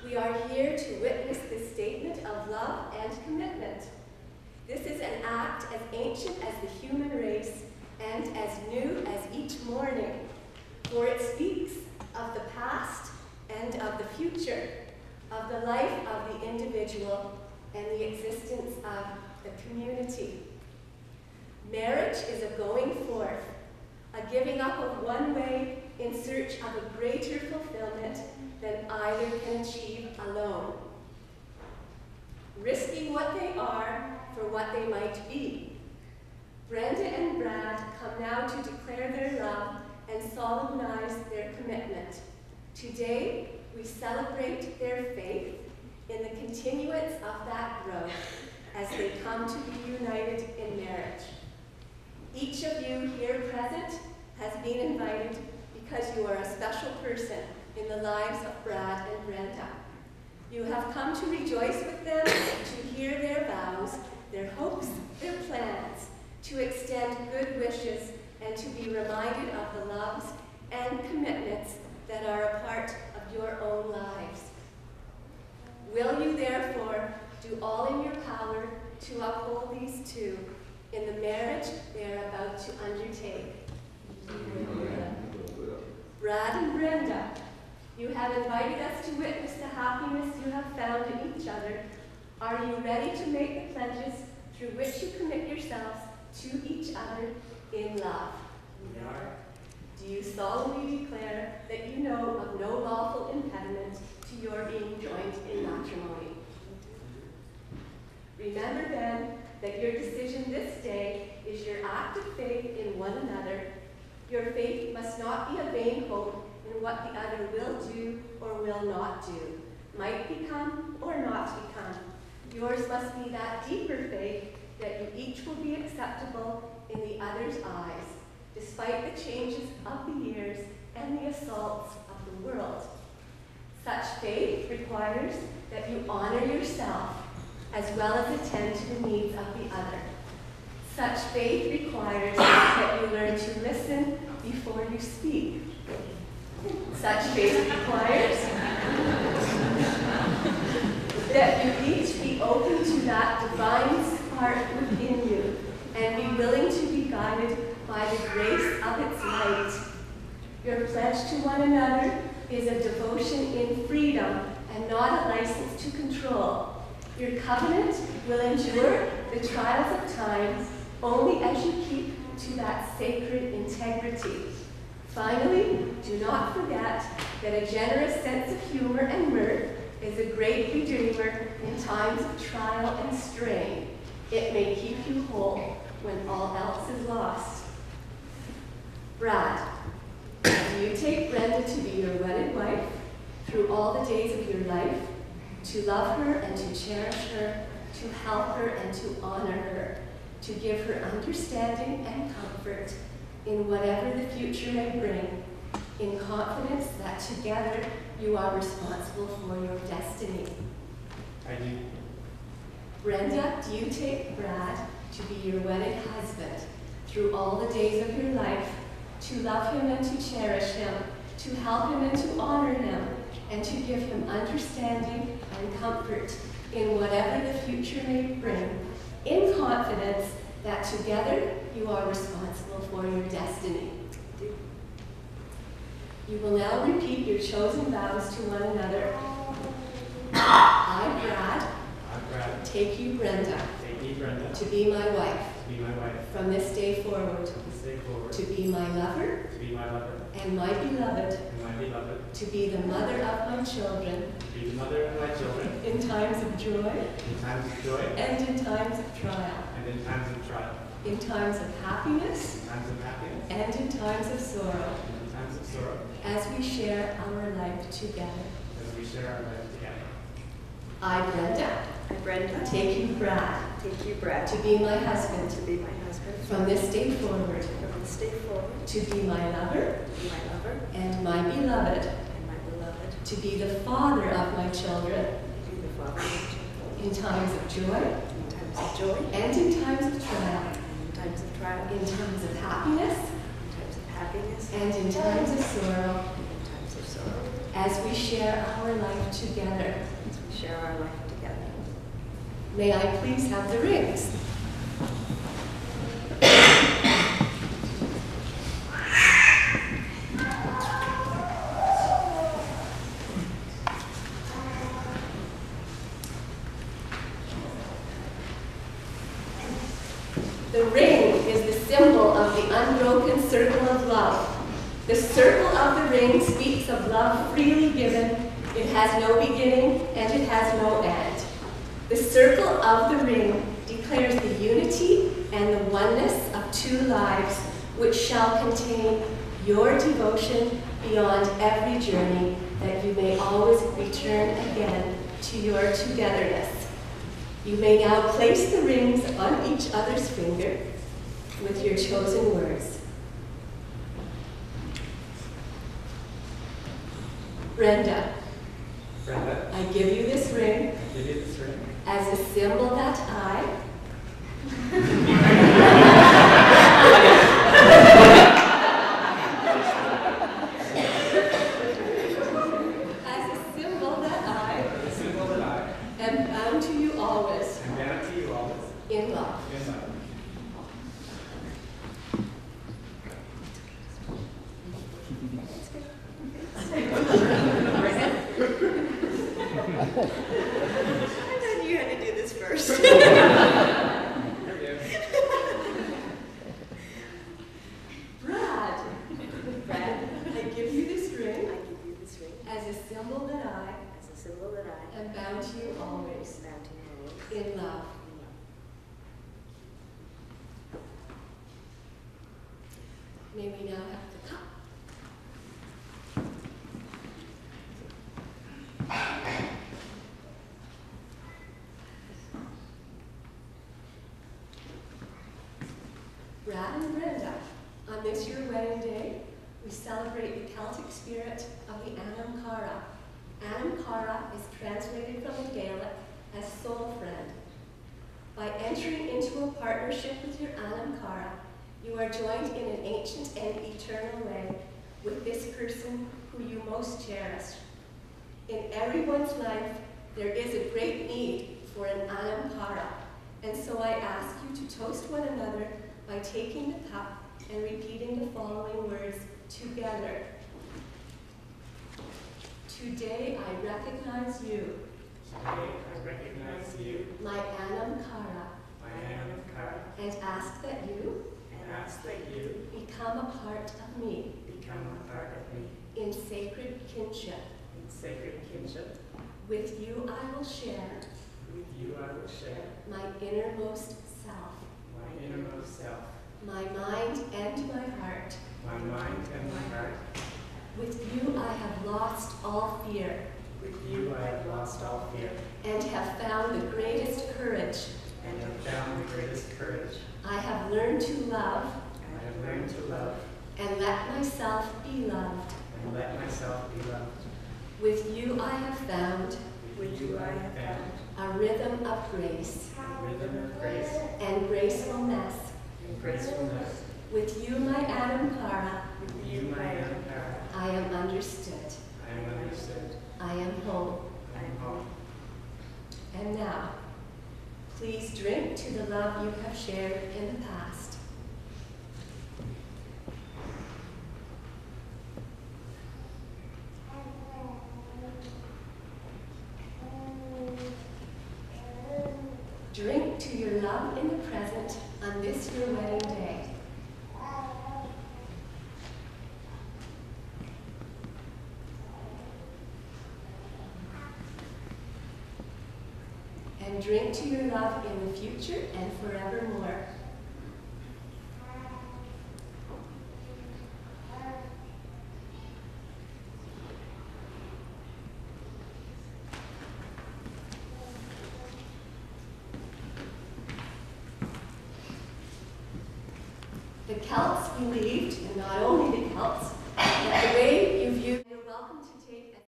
We are here to witness this statement of love and commitment. This is an act as ancient as the human race and as new as each morning, for it speaks of the past and of the future, of the life of the individual and the existence of the community. Marriage is a going forth, a giving up of one way in search of a greater fulfillment than either can achieve alone. Risking what they are for what they might be. Brenda and Brad come now to declare their love and solemnize their commitment. Today, we celebrate their faith in the continuance of that growth as they come to be united in marriage. Each of you here present has been invited because you are a special person in the lives of Brad and Brenda. You have come to rejoice with them, to hear their vows, their hopes, their plans, to extend good wishes, and to be reminded of the loves and commitments that are a part of your own lives. Will you therefore do all in your power to uphold these two in the marriage they are about to undertake? Brad and Brenda, you have invited us to witness the happiness you have found in each other. Are you ready to make the pledges through which you commit yourselves to each other in love? We are. Do you solemnly declare that you know of no lawful impediment to your being joined in matrimony? Remember then that your decision this day is your act of faith in one another. Your faith must not be a vain hope in what the other will do or will not do, might become or not become. Yours must be that deeper faith that you each will be acceptable in the other's eyes, despite the changes of the years and the assaults of the world. Such faith requires that you honor yourself as well as attend to the needs of the other. Such faith requires that you learn to listen before you speak. Such faith requires that you each be open to that divine spark within you and be willing to be guided by the grace of its light. Your pledge to one another is a devotion in freedom and not a license to control. Your covenant will endure the trials of time only as you keep to that sacred integrity. Finally, do not forget that a generous sense of humor and mirth is a great redeemer in times of trial and strain. It may keep you whole when all else is lost. Brad, do you take Brenda to be your wedded wife through all the days of your life, to love her and to cherish her, to help her and to honor her, to give her understanding and comfort in whatever the future may bring, in confidence that together you are responsible for your destiny? I do. Brenda, do you take Brad to be your wedded husband through all the days of your life, to love him and to cherish him, to help him and to honor him, and to give him understanding and comfort in whatever the future may bring, in confidence that together you are responsible for your destiny? You will now repeat your chosen vows to one another. I, Brad, take you, Brenda, to be my wife, from this day forward, to be my lover, and my beloved, to be the mother of my children, in times of joy, and in times of trial, in times of happiness, and in times of sorrow, as we share our life together. I, Brenda, take you, Brad, to be my husband, from this day forward, to be my lover, and my beloved, to be the father of my children, in times of joy, and in times of trial, in times of happiness, and in times of sorrow, as we share our life together. As we share our life together. May I please have the rings? The ring is the symbol of the unbroken circle of love. The circle of the ring speaks of love freely given. It has no beginning and it has no end. The circle of the ring declares the unity and the oneness of two lives, which shall contain your devotion beyond every journey, that you may always return again to your togetherness. You may now place the rings on each other's finger with your chosen words. Brenda, Brenda, I give you this ring I give you this ring as a symbol that I as a symbol that I am bound to you always am bound to you always in love. in love. I thought you had to do this first. Brad, I give you this ring I give you this ring as a symbol that I as a symbol that I am bound to you always am bound to you always in love. May we now have the cup. Brad and Brenda, on this your wedding day, we celebrate the Celtic spirit of the Anam Cara. Anam Cara is translated from the Gaelic as soul friend. By entering into a partnership with your Anam Cara, you are joined in an ancient and eternal way with this person who you most cherish. In everyone's life, there is a great need for an Anam Cara, and so I ask you to toast one another by taking the cup and repeating the following words together. Today I recognize you, Today I recognize you, my Anam Cara, my Anam Cara, and ask that you and ask that you become a part of me become a part of me in sacred kinship. in sacred kinship. With you I will share With you I will share my innermost self, my innermost self, my mind and my heart. my mind and my heart. With you I have lost all fear With you I have lost all fear and have found the greatest courage. and have found the greatest courage. I have learned to love I have learned to love and let myself be loved. and let myself be loved. With you I have found With you I have found a rhythm of grace a rhythm of grace and gracefulness. and gracefulness. With you, my Anam Cara, With you my Anam Cara, I am understood. I am understood. I am home. I am home. And now, please drink to the love you have shared in the past. Drink to your love in the present on this your wedding day. And drink to your love in the future and forevermore. The Celts believed, and not only the Celts, that the way you view